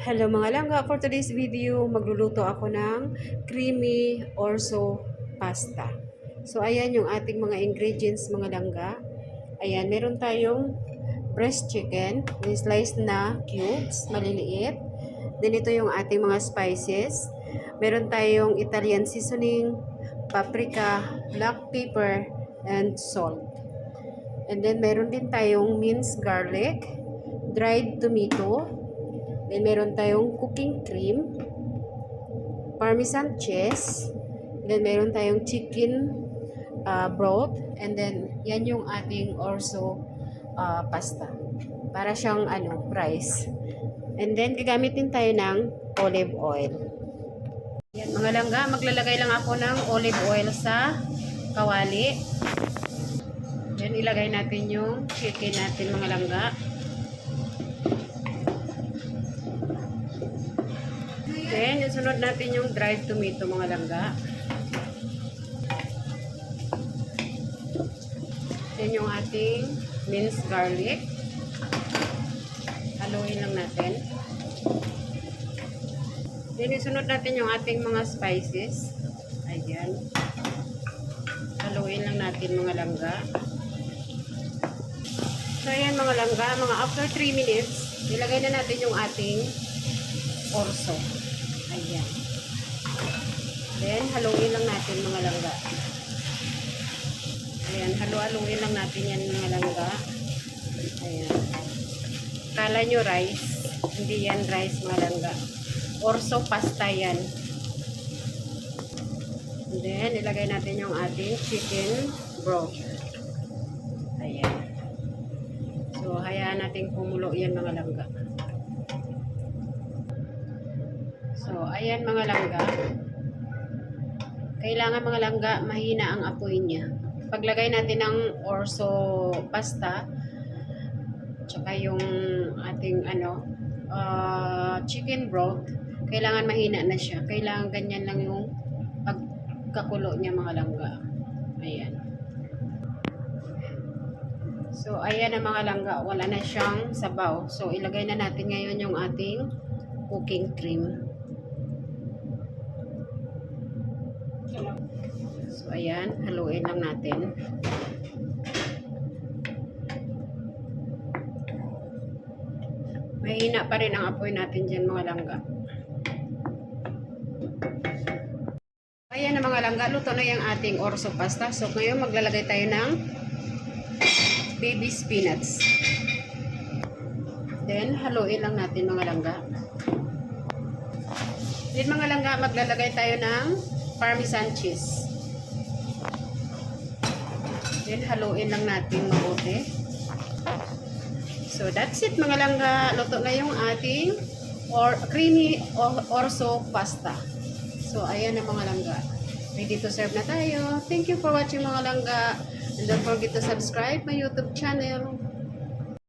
Hello mga langga, for today's video, magluluto ako ng creamy orzo pasta. So ayan yung ating mga ingredients mga langga. Ayan, meron tayong breast chicken, slice na cubes, maliliit. Then ito yung ating mga spices. Meron tayong Italian seasoning, paprika, black pepper, and salt. And then meron din tayong minced garlic, dried tomato. Then, meron tayong cooking cream, parmesan cheese, then meron tayong chicken broth, and then yan yung ating orzo pasta. Para siyang rice. And then, gagamitin tayo ng olive oil. Yan mga langga, maglalagay lang ako ng olive oil sa kawali. Then, ilagay natin yung chicken natin mga langga. Then, isunod natin yung dried tomato mga langga. Then, yung ating minced garlic. Haluin lang natin. Then, isunod natin yung ating mga spices. Ayan. Haluin lang natin mga langga. So, ayan mga langga. Mga after 3 minutes, ilagay na natin yung ating orzo. Ayan. Then, haluin lang natin mga langga. Ayan, haluin lang natin yan mga langga. Ayan. Kala nyo rice. Hindi yan rice mga langga. Orzo pasta yan. And then, ilagay natin yung ating chicken broth. Ayan. So, hayaan natin kumulo yan mga langga. So, ayan mga langga. Kailangan mga langga, mahina ang apoy niya. Paglagay natin ng orzo pasta, tsaka yung ating chicken broth, kailangan mahina na siya. Kailangan ganyan lang yung pagkakulo niya mga langga. Ayan. So, ayan ang mga langga. Wala na siyang sabaw. So, ilagay na natin ngayon yung ating cooking cream. So, ayan. Haluin lang natin. Mahina pa rin ang apoy natin dyan mga langga. Ayan na mga langga. Luto na yung ating orzo pasta. So, ngayon maglalagay tayo ng baby spinach. Then, haluin lang natin mga langga. Then mga langga, maglalagay tayo ng parmesan cheese. Then, haluin lang natin mabuti. So, that's it mga langga. Luto na yung ating creamy orzo pasta. So, ayan na mga langga. Ready to serve na tayo. Thank you for watching mga langga. And don't forget to subscribe my YouTube channel.